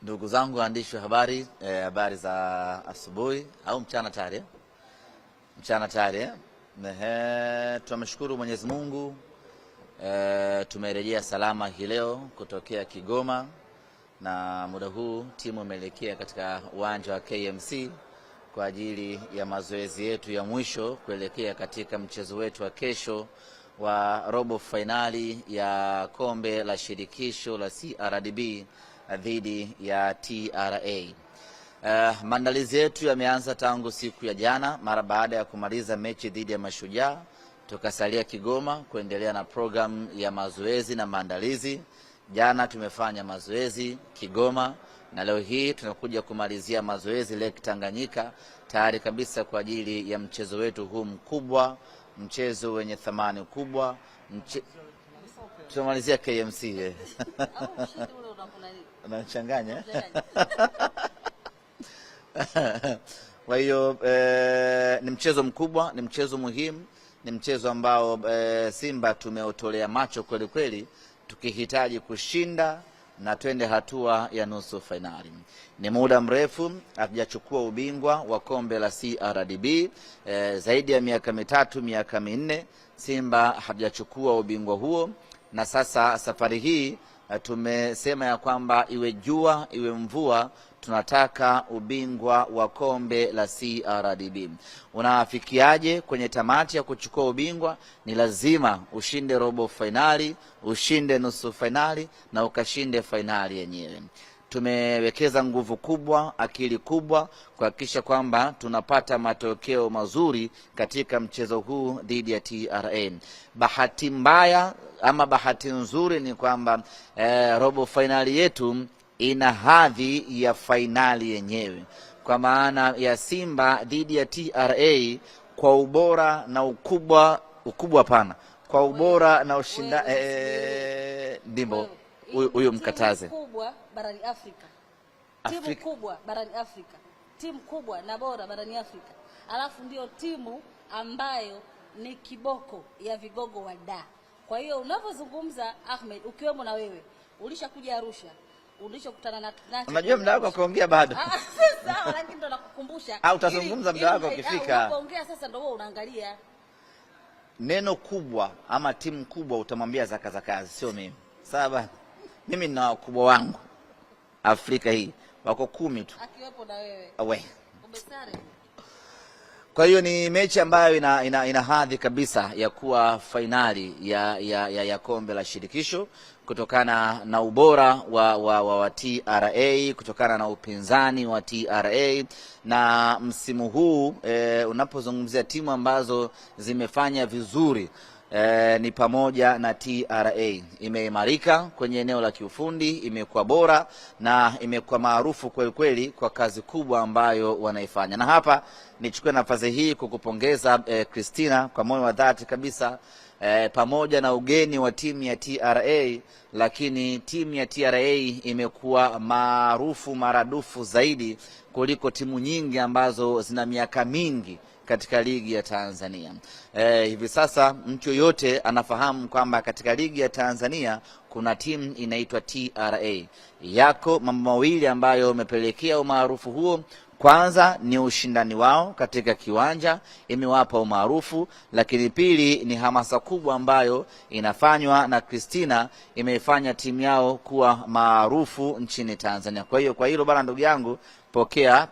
Ndugu zangu waandishi wa habari, habari za asubuhi au mchana tayari. Mchana tayari. Tunamshukuru Mwenyezi Mungu. Tumerejea salama hii leo kutokea Kigoma, na muda huu timu imeelekea katika uwanja wa KMC kwa ajili ya mazoezi yetu ya mwisho kuelekea katika mchezo wetu wa kesho wa robo finali ya kombe la shirikisho la CRDB dhidi ya TRA. Maandalizi yetu yameanza tangu siku ya jana mara baada ya kumaliza mechi dhidi ya Mashujaa. Tukasalia Kigoma kuendelea na program ya mazoezi na maandalizi. Jana tumefanya mazoezi Kigoma na leo hii tunakuja kumalizia mazoezi Lake Tanganyika, tayari kabisa kwa ajili ya mchezo wetu huu mkubwa, mchezo wenye thamani kubwa. Tunamalizia KMC. Unachanganya. Kwa hiyo ni mchezo mkubwa, ni mchezo muhimu, ni mchezo ambao Simba tumeotolea macho kweli kweli, tukihitaji kushinda na twende hatua ya nusu finali. Ni muda mrefu hatujachukua ubingwa wa kombe la CRDB, zaidi ya miaka mitatu, miaka minne Simba hatujachukua ubingwa huo, na sasa safari hii tumesema ya kwamba iwe jua iwe mvua tunataka ubingwa wa kombe la CRDB. Unafikiaje kwenye tamati ya kuchukua ubingwa? Ni lazima ushinde robo finali, ushinde nusu finali na ukashinde finali yenyewe. Tumewekeza nguvu kubwa, akili kubwa kuhakikisha kwamba tunapata matokeo mazuri katika mchezo huu dhidi ya TRA. Bahati mbaya ama bahati nzuri ni kwamba robo finali yetu ina hadhi ya finali yenyewe, kwa maana ya Simba dhidi ya TRA kwa ubora na ukubwa pana, kwa ubora na ushinda ndimbo huyu mkataze kubwa barani Afrika. Timu kubwa barani Afrika, timu kubwa na bora barani Afrika, alafu ndio timu ambayo ni kiboko ya vigogo wa da. Kwa hiyo unapozungumza Ahmed, ukiwemo na wewe ulishakuja Arusha, ulishokutana na unajua muda wako kuongea bado. Sawa, lakini ndo nakukumbusha. Utazungumza muda wako ukifika. Unapoongea sasa ndio wewe unaangalia. Neno kubwa ama timu kubwa utamwambia Zaka za kazi, sio mimi. Sawa, mimi nina wakubwa wangu Afrika hii wako 10 tu, akiwepo na wewe. Umesare. Kwa hiyo ni mechi ambayo ina hadhi kabisa ya kuwa fainali ya kombe la shirikisho, kutokana na ubora wa TRA, kutokana na upinzani wa TRA. Na msimu huu unapozungumzia timu ambazo zimefanya vizuri, ni pamoja na TRA. Imeimarika kwenye eneo la kiufundi, imekuwa bora na imekuwa maarufu kweli kweli kwa kazi kubwa ambayo wanaifanya. Na hapa nichukue nafasi hii kukupongeza Christina kwa moyo wa dhati kabisa, pamoja na ugeni wa timu ya TRA, lakini timu ya TRA imekuwa maarufu maradufu zaidi kuliko timu nyingi ambazo zina miaka mingi katika ligi ya Tanzania. Hivi sasa mtu yoyote anafahamu kwamba katika ligi ya Tanzania kuna timu inaitwa TRA. Yako mambo mawili ambayo umepelekea umaarufu huo. Kwanza ni ushindani wao katika kiwanja, imewapa umaarufu, lakini pili ni hamasa kubwa ambayo inafanywa na Christina, imeifanya timu yao kuwa maarufu nchini Tanzania. Kwa hiyo kwa hilo bana, ndugu yangu,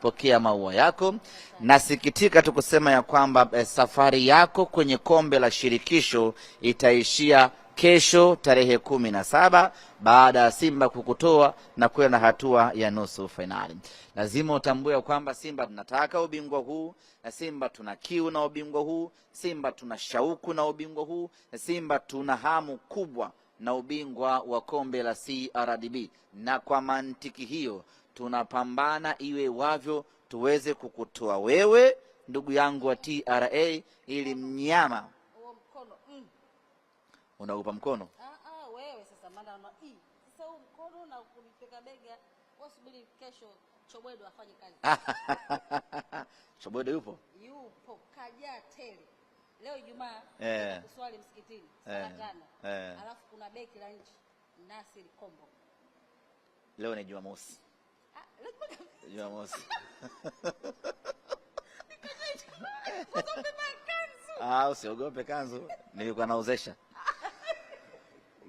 pokea maua yako. Nasikitika tu kusema ya kwamba safari yako kwenye kombe la shirikisho itaishia kesho tarehe 17 baada ya Simba kukutoa na kwenda hatua ya nusu finali. Lazima utambue kwamba Simba tunataka ubingwa huu, na Simba tuna kiu na ubingwa huu, Simba tuna shauku na ubingwa huu, na Simba tuna hamu kubwa na ubingwa wa kombe la CRDB. Na kwa mantiki hiyo tunapambana iwe wavyo tuweze kukutoa wewe ndugu yangu wa TRA, ili mnyama unaupa mkono. Wewe sasa maana sasa huu mkono na kunipeka bega, wasubiri kesho Chobwedo afanye kazi. Chobwedo yupo kaja tele. Leo Ijumaa kuswali msikitini saa 5. Alafu kuna beki la nje Nasir Kombo. Leo ni Jumamosi. Jumamosi. Usiogope kanzu. Nilikuwa naozesha.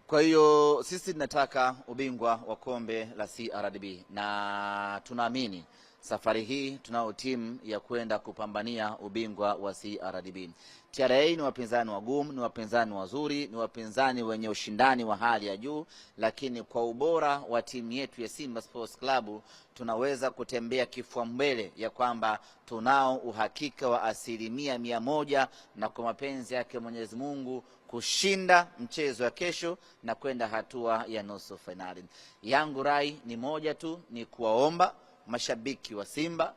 Kwa hiyo sisi tunataka ubingwa wa kombe la CRDB na tunaamini safari hii tunao timu ya kwenda kupambania ubingwa wa CRDB. TRA ni wapinzani wagumu, ni wapinzani wazuri, ni wapinzani wenye ushindani wa hali ya juu, lakini kwa ubora wa timu yetu ya Simba Sports Club tunaweza kutembea kifua mbele ya kwamba tunao uhakika wa 100% na kwa mapenzi yake Mwenyezi Mungu kushinda mchezo wa kesho na kwenda hatua ya nusu finali. Yangu rai ni moja tu, ni kuwaomba mashabiki wa Simba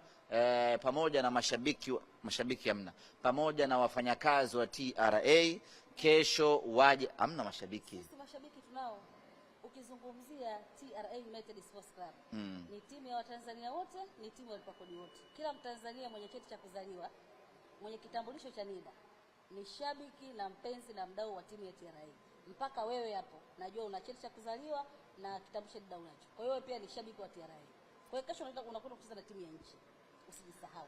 pamoja na mashabiki hamna, pamoja na wafanyakazi wa TRA kesho waje. Hamna mashabiki. Sisi mashabiki tunao. Ukizungumzia TRA United Sports Club ni timu ya Watanzania wote, ni timu ya walipakodi wote. Kila Mtanzania mwenye cheti cha kuzaliwa, mwenye kitambulisho cha NIDA ni shabiki na mpenzi na mdau wa timu ya TRA. Mpaka wewe hapo najua una cheti cha kuzaliwa na kitambulisho NIDA unacho. Kwa hiyo wewe pia ni shabiki wa TRA. Kwa hiyo kesho unakwenda kucheza na timu ya nchi. Usijisahau.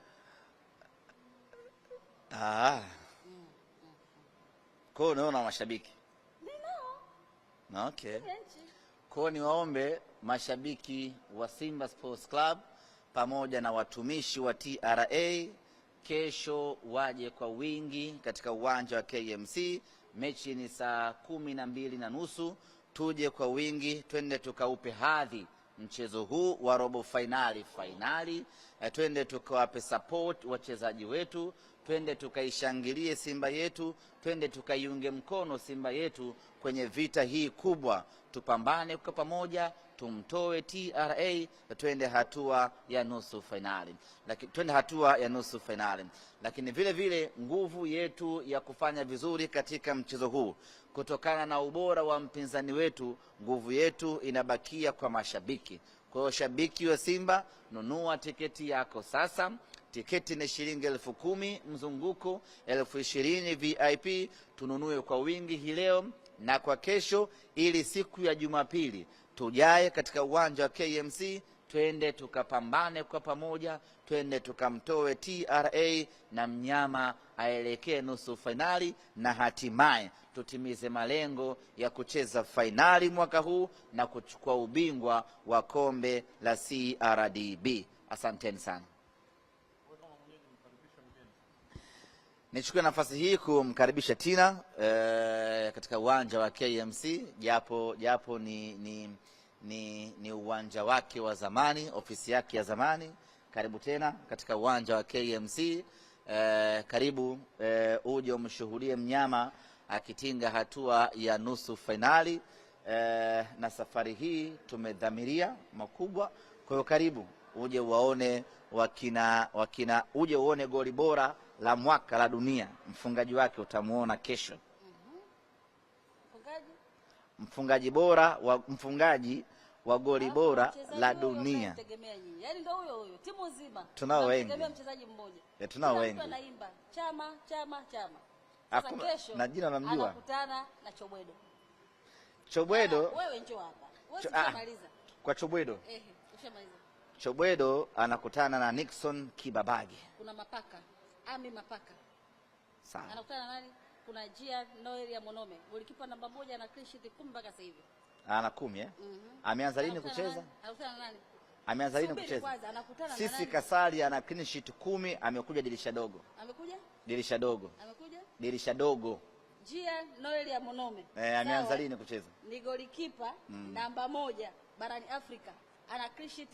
Kwa hiyo unaona mashabiki? Ninao. Okay. Kwa hiyo niwaombe mashabiki wa Simba Sports Club pamoja na watumishi wa TRA kesho waje kwa wingi katika uwanja wa KMC. Mechi ni saa 12:30. Tuje kwa wingi, twende tukaupe hadhi mchezo huu wa robo finali. Twende tukawape support wachezaji wetu, twende tukaishangilie Simba yetu, twende tukaiunge mkono Simba yetu kwenye vita hii kubwa. Tupambane kwa pamoja, tumtoe TRA, twende hatua ya nusu finali. Lakini vile vile nguvu yetu ya kufanya vizuri katika mchezo huu, kutokana na ubora wa mpinzani wetu, nguvu yetu inabakia kwa mashabiki. Kwa hiyo shabiki wa Simba, nunua tiketi yako sasa. Tiketi ni shilingi 10,000 mzunguko, 20,000 VIP. Tununue kwa wingi hii leo na kwa kesho, ili siku ya Jumapili tujae katika uwanja wa KMC, twende tukapambane kwa pamoja, twende tukamtoe TRA na mnyama aelekee nusu finali, na hatimaye tutimize malengo ya kucheza finali mwaka huu na kuchukua ubingwa wa kombe la CRDB. Asanteni sana. Nichukue nafasi hii kumkaribisha Tina katika uwanja wa KMC, japo ni uwanja wake wa zamani, ofisi yake ya zamani. Karibu tena katika uwanja wa KMC. Karibu uje umshuhudie mnyama akitinga hatua ya nusu finali. Na safari hii tumedhamiria makubwa. Kwa hiyo karibu uje uwaone uje uone goli bora la mwaka la dunia. Mfungaji wake utamuona kesho. Mfungaji wa goli bora la dunia. Yaani ndio huyo timu nzima. Tunao wengi. Mchezaji mmoja. Tunao wengi. Anaimba chama. Sasa kesho na jina namjua. Anakutana na Chobwedo. Wewe njoo hapa. Wewe ushamaliza. Kwa Chobwedo. Ushamaliza. Chobwedo anakutana na Nixon Kibabage. Kuna Mapaka. Ami Mapaka. Sawa. Anakutana na nani? Kuna Gia Noel ya Monome. Golikipa namba 1 na clean sheet 10 mpaka sasa hivi. Ana 10 Ameanza lini kucheza? Anakutana na nani? Ameanza lini kucheza? Sisi Kasali ana clean sheet 10, amekuja dirisha dogo. Dirisha dogo. Gia Noel ya Monome. Ameanza lini kucheza? Ni golikipa namba 1 barani Afrika. Ana clean sheet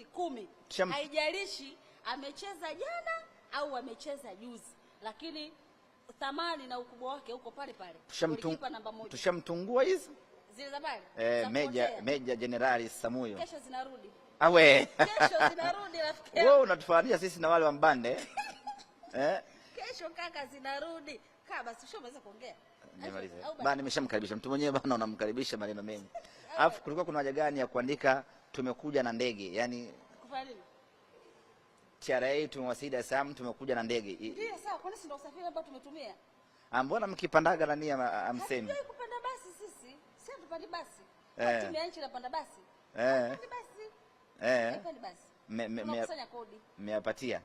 10. Haijalishi amecheza jana au amecheza juzi, lakini thamani na ukubwa wake uko pale pale. Golikipa namba 1. Tushamtungua hizi? Zile za pale? Meja Generali Samuyo. Kesho zinarudi. Kesho zinarudi rafiki. Wewe unatufananisha sisi na wale wa Mbande. Kesho kaka zinarudi. Basi ushamaliza kuongea. Bana nimeshamkaribisha. Mtu mwenyewe bana unamkaribisha maneno mengi. Alafu kulikuwa kuna haja gani ya kuandika tumekuja na ndege? Yaani kufanya nini? TRA tumewasili Dar es Salaam, tumekuja na ndege. Ndio sawa, kwani si ndio usafiri ambao tumetumia? Mbona mkipandaga nani amsemi? Hatujui kupanda basi sisi. Sisi tupandi basi. Timu ya nchi inapanda basi. Tupandi basi. Tupandi basi. tunakusanya kodi. Mmeyapatia?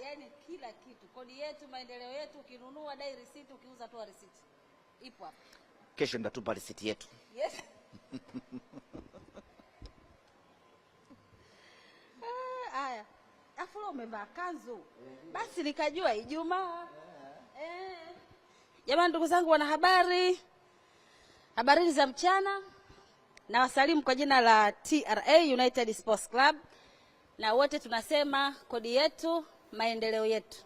Yani kila kitu. Kodi yetu, maendeleo yetu, ukinunua dai receipt, ukiuza toa receipt. Ipo hapa. Kesho ndatupa receipt yetu. Yes. Haya. Afu umevaa kanzu. Basi nikajua Ijumaa. Jamani ndugu zangu wanahabari. Habari za mchana. Na wasalimu kwa jina la TRA United Sports Club. Na wote tunasema kodi yetu, maendeleo yetu.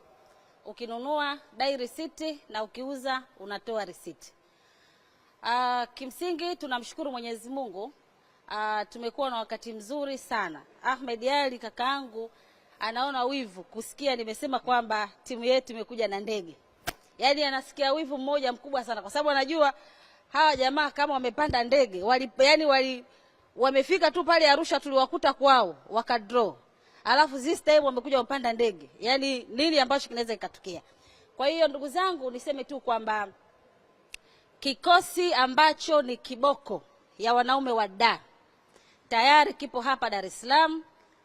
Ukinunua dai receipt na ukiuza unatoa receipt. Kimsingi tunamshukuru Mwenyezi Mungu. Tumekuwa na wakati mzuri sana. Ahmed Ali kakaangu anaona wivu kusikia nimesema kwamba timu yetu imekuja na ndege. Yaani anasikia wivu mmoja mkubwa sana kwa sababu anajua hawa jamaa kama wamepanda ndege, wamefika tu pale Arusha tuliwakuta kwao, wakadraw. Alafu this time wamekuja wapanda ndege. Yaani nini ambacho kinaweza ikatokea. Kwa hiyo ndugu zangu niseme tu kwamba kikosi ambacho ni kiboko ya wanaume wa Dar tayari kipo hapa Dar es Salaam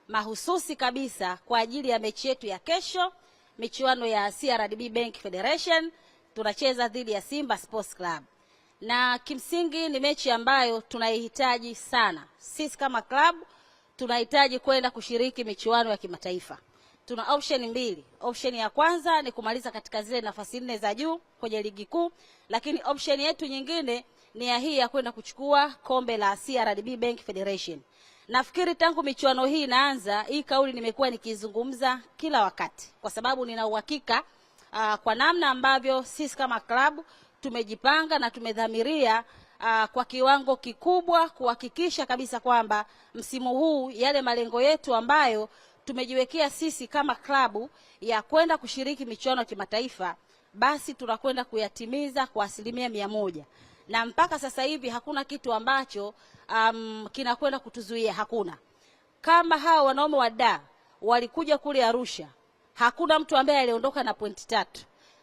mahususi kabisa kwa ajili ya mechi yetu ya kesho, michuano ya CRDB Bank Federation. Tunacheza dhidi ya Simba Sports Club. Na kimsingi ni mechi ambayo tunaihitaji sana. Sisi kama club tunahitaji kwenda kushiriki michuano ya kimataifa. Tuna option mbili. Option ya kwanza ni kumaliza katika zile nafasi 4 za juu kwenye ligi kuu, lakini option yetu nyingine ni ya hii ya kwenda kuchukua kombe la CRDB Bank Federation. Nafikiri tangu michuano hii inaanza, hii kauli nimekuwa nikizungumza kila wakati kwa sababu nina uhakika kwa namna ambavyo sisi kama club tumejipanga na tumedhamiria kwa kiwango kikubwa kuhakikisha kabisa kwamba msimu huu yale malengo yetu ambayo tumejiwekea sisi kama klabu ya kwenda kushiriki michuano ya kimataifa, basi tunakwenda kuyatimiza kwa 100%. Na mpaka sasa hivi hakuna kitu ambacho kinakwenda kutuzuia, hakuna. Kama hao wanaume wa Dar walikuja kule Arusha, hakuna mtu ambaye aliondoka na pointi 3.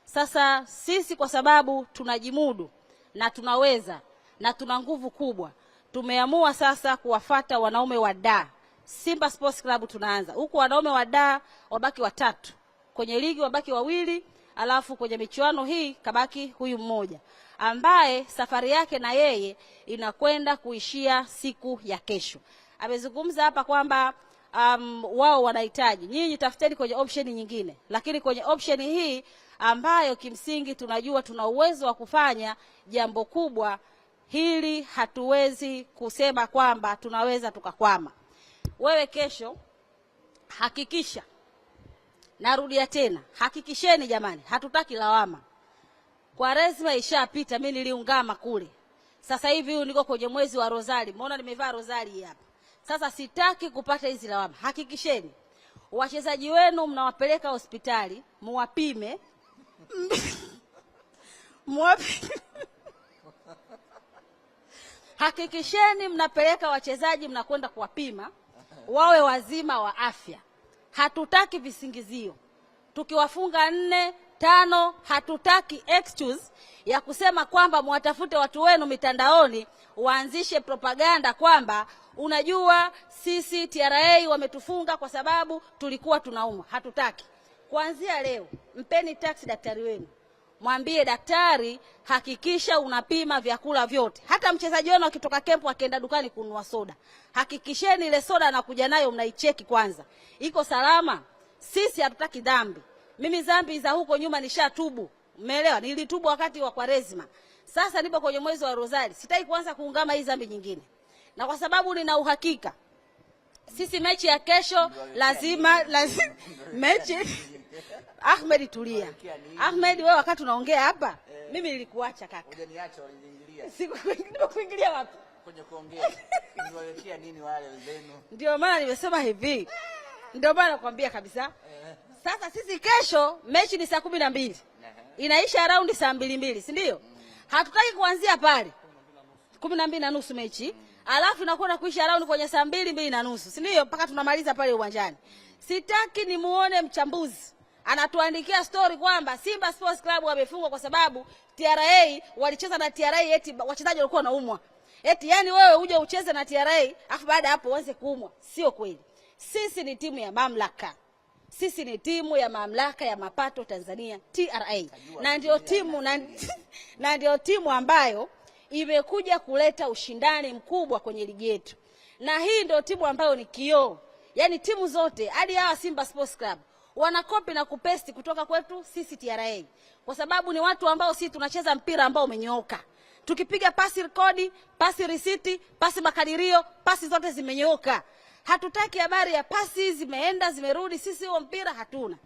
Sasa sisi kwa sababu tunajimudu na tunaweza na tuna nguvu kubwa, tumeamua sasa kuwafata wanaume wa Dar. Simba Sports Club tunaanza. Huku wanaume wa Dar wabaki 3. Kwenye ligi wabaki 2, alafu kwenye michuano hii kabaki huyu mmoja ambaye safari yake na yeye inakwenda kuishia siku ya kesho. Amezungumza hapa kwamba wao wanahitaji. Nyinyi tafuteni kwenye option nyingine. Lakini kwenye option hii ambayo kimsingi tunajua tuna uwezo wa kufanya jambo kubwa, hili hatuwezi kusema kwamba tunaweza tukakwama. Wewe kesho hakikisha, narudia tena, hakikisheni jamani, hatutaki lawama. Kwaresma ishapita, mimi niliungama kule. Sasa hivi niko kwenye mwezi wa Rozari. Umeona nimevaa rozari hapa. Sasa sitaki kupata hizi lawama. Hakikisheni wachezaji wenu mnawapeleka hospitali, muwapime. Hakikisheni mnapeleka wachezaji, mnakwenda kuwapima wawe wazima wa afya. Hatutaki visingizio. Tukiwafunga 4, 5, hatutaki excuse ya kusema kwamba mwatafute watu wenu mitandaoni waanzishe propaganda kwamba unajua sisi TRA wametufunga kwa sababu tulikuwa tunaumwa. Hatutaki. Kuanzia leo mpeni taksi daktari wenu. Mwambie daktari, hakikisha unapima vyakula vyote. Hata mchezaji wenu akitoka kempu akaenda dukani kununua soda, hakikisheni ile soda anakuja nayo mnaicheki kwanza. Iko salama? Sisi hatutaki dhambi. Mimi dhambi za huko nyuma nishatubu. Umeelewa? Nilitubu wakati wa Kwaresma. Sasa nipo kwenye mwezi wa Rozari. Sitaki kuanza kuungama hii dhambi nyingine. Na kwa sababu nina uhakika sisi mechi ya kesho lazima mechi. Ahmed tulia. Ahmed wewe wakati unaongea hapa mimi nilikuacha kaka. Hujaniacha uliniingilia. Sikuingilia wapi? Kwenye kuongea. Niwaletea nini wale wenzenu? Ndio maana nimesema hivi. Ndio maana nakwambia kabisa. Sasa sisi kesho mechi ni saa 12. Inaisha raundi saa 2, si ndio? Hatutaki kuanzia pale 12:30 mechi. Alafu inakwenda kuisha raundi kwenye saa 2, 2:30, si ndio? Mpaka tunamaliza pale uwanjani. Sitaki nimuone mchambuzi anatuandikia story kwamba Simba Sports Club wamefungwa kwa sababu TRA walicheza na TRA eti wachezaji walikuwa wanaumwa. Eti yani wewe uje ucheze na TRA afu baada hapo uanze kuumwa. Sio kweli. Sisi ni timu ya mamlaka. Sisi ni timu ya mamlaka ya mapato Tanzania, TRA. Na ndio timu ambayo imekuja kuleta ushindani mkubwa kwenye ligi yetu. Na hii ndio timu ambayo ni kioo. Yaani timu zote hadi hawa Simba Sports Club wanakopi na kupesti kutoka kwetu sisi TRA. Kwa sababu ni watu ambao sisi tunacheza mpira ambao umenyooka. Tukipiga pasi rekodi, pasi risiti, pasi makadirio, pasi zote zimenyooka. Hatutaki habari ya pasi zimeenda zimerudi, sisi huo mpira hatuna.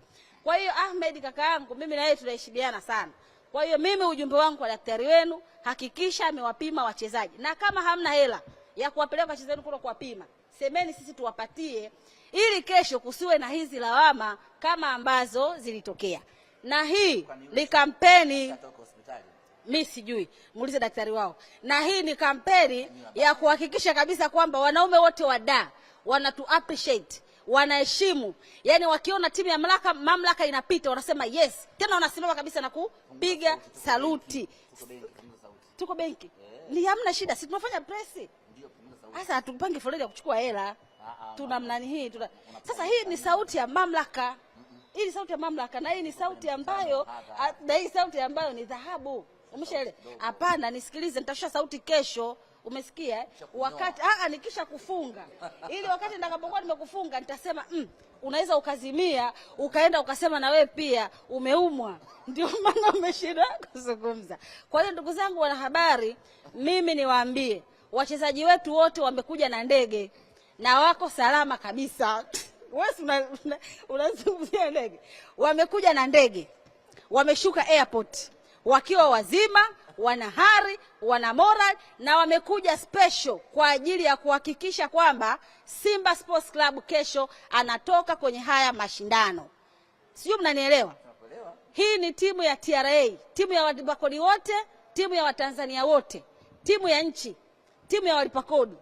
Kwa hiyo Ahmed kaka yangu, mimi na yeye tunaheshimiana sana. Kwa hiyo mimi ujumbe wangu kwa daktari wenu, hakikisha amewapima wachezaji. Na kama hamna hela ya kuwapeleka wachezaji kule kuwapima, semeni sisi tuwapatie ili kesho kusiwe na hizi lawama kama ambazo zilitokea. Na hii ni kampeni, mimi sijui, muulize daktari wao. Na hii ni kampeni ya kuhakikisha kabisa kwamba wanaume wote wa Dar wanatu appreciate, wanaheshimu. Yaani wakiona timu ya mamlaka inapita wanasema yes. Tena wanasimama kabisa na kupiga saluti. Tuko benki. Ni hamna shida, si tunafanya press. Sasa hatupange foleni ya kuchukua hela. Tuna mnani hii. Sasa hii ni sauti ya mamlaka. Hii ni sauti ya mamlaka na hii ni sauti ambayo ni dhahabu. Umeshaelewa? Hapana, nisikilize, nitashusha sauti kesho. Umesikia? Wakati nikisha kufunga. Ili wakati nitakapokuwa nimekufunga nitasema unaweza ukazimia, ukaenda ukasema na wewe pia umeumwa. Ndio maana umeshinda kuzungumza. Kwa hiyo ndugu zangu wanahabari, mimi niwaambie, wachezaji wetu wote wamekuja na ndege na wako salama kabisa. Wewe unazungumzia ndege. Wamekuja na ndege. Wameshuka airport wakiwa wazima, wana hari, wana moral, na wamekuja special kwa ajili ya kuhakikisha kwamba Simba Sports Club kesho anatoka kwenye haya mashindano. Sio, mnanielewa? Hii ni timu ya TRA, timu ya walipa kodi wote, timu ya Watanzania wote, timu ya nchi, timu ya walipa kodi.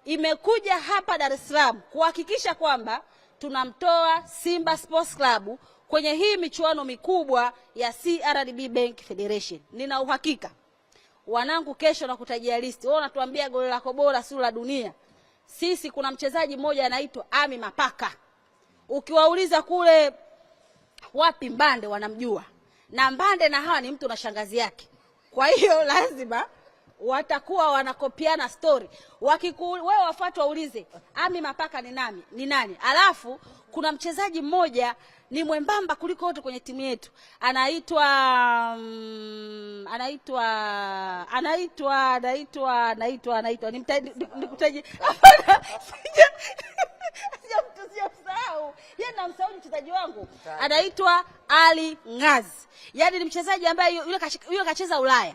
Imekuja hapa Dar es Salaam kuhakikisha kwamba tunamtoa Simba Sports Club kwenye hii michuano mikubwa ya CRDB Bank Federation. Nina uhakika wanangu kesho na kutajia listi. Wao wanatuambia goli lako bora si la dunia. Sisi kuna mchezaji mmoja anaitwa Ami Mapaka. Ukiwauliza kule wapi Mbande wanamjua. Na Mbande na hawa ni mtu na shangazi yake. Kwa hiyo lazima watakuwa wanakopiana story. Wewe wafuate waulize Ami Mapaka ni nani? Alafu kuna mchezaji mmoja ni mwembamba kuliko wote kwenye timu yetu. Anaitwa nikutaje. Sijamsahau. Yeye namsahau mchezaji wangu. Anaitwa Ali Ngazi. Yaani ni mchezaji ambaye yule kacheza Ulaya.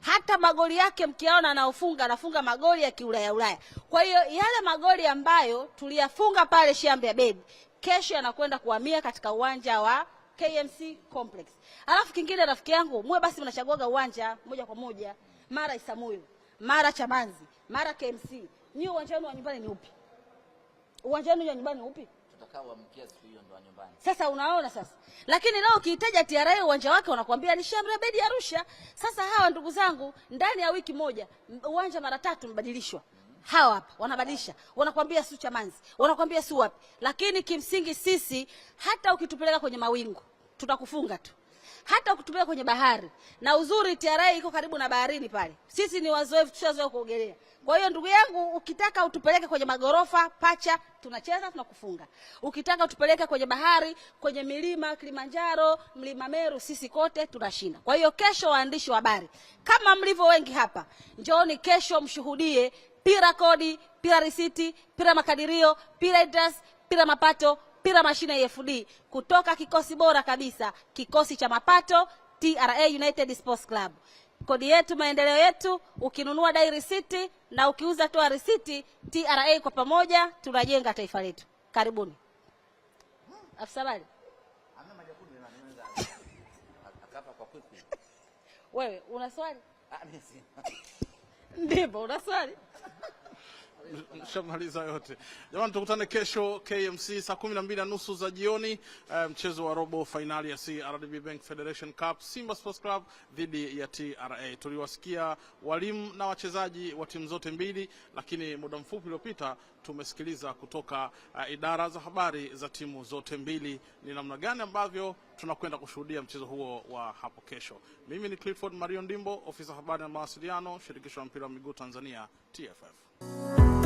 Hata magoli yake mkiaona anafunga magoli ya kiulaya. Kwa hiyo yale magoli ambayo tuliyafunga pale Shambe ya Bedi, kesho anakwenda kuhamia katika uwanja wa KMC Complex. Alafu kingine rafiki yangu, mwe basi mnachaguaga uwanja moja kwa moja, mara Isamuyo, mara Chamanzi, mara KMC. Ni uwanja wenu wa nyumbani ni upi? Uwanja wenu wa nyumbani ni upi? Tutakao mkia siku hiyo ndo nyumbani. Sasa unaona sasa. Lakini leo ukihitaji TRA uwanja wake wanakuambia ni Shamre Bedi Arusha. Sasa hawa ndugu zangu ndani ya wiki moja uwanja mara 3 mbadilishwa. Hawa hapa wanabadilisha, wanakuambia si Chamanzi, wanakuambia si wapi. Lakini kimsingi sisi hata ukitupeleka kwenye mawingu tutakufunga tu. Hata ukitupeleka kwenye bahari. Na uzuri TRA iko karibu na baharini pale. Sisi ni wazoefu, tushazoea kuogelea. Kwa hiyo ndugu yangu, ukitaka utupeleke kwenye magorofa pacha, tunacheza tunakufunga. Ukitaka utupeleke kwenye bahari, kwenye milima Kilimanjaro, Mlima Meru, sisi kote tunashinda. Kwa hiyo kesho waandishi wa habari, kama mlivyo wengi hapa, njooni kesho mshuhudie pira kodi, pira risiti, pira makadirio, pira interest, pira mapato, pira mashine EFD kutoka kikosi bora kabisa, kikosi cha mapato TRA United Sports Club. Kodi yetu, maendeleo yetu. Ukinunua dai risiti na ukiuza toa risiti, TRA kwa pamoja tunajenga taifa letu. Karibuni. Afisa Bali. Hamna majukumu yanaweza akapa kwa kwikwi. Wewe una swali? Mimi sina. Ndipo una swali? Shamaliza yote. Jamani, tukutane kesho KMC saa 12:30 za jioni, mchezo wa robo finali ya CRDB Bank Federation Cup, Simba Sports Club dhidi ya TRA. Tuliwasikia walimu na wachezaji wa timu zote mbili, lakini muda mfupi uliopita tumesikiliza kutoka idara za habari za timu zote mbili ni namna gani ambavyo tunakwenda kushuhudia mchezo huo wa hapo kesho. Mimi ni Clifford Mario Ndimbo, ofisa habari na mawasiliano, shirikisho la mpira wa miguu Tanzania TFF.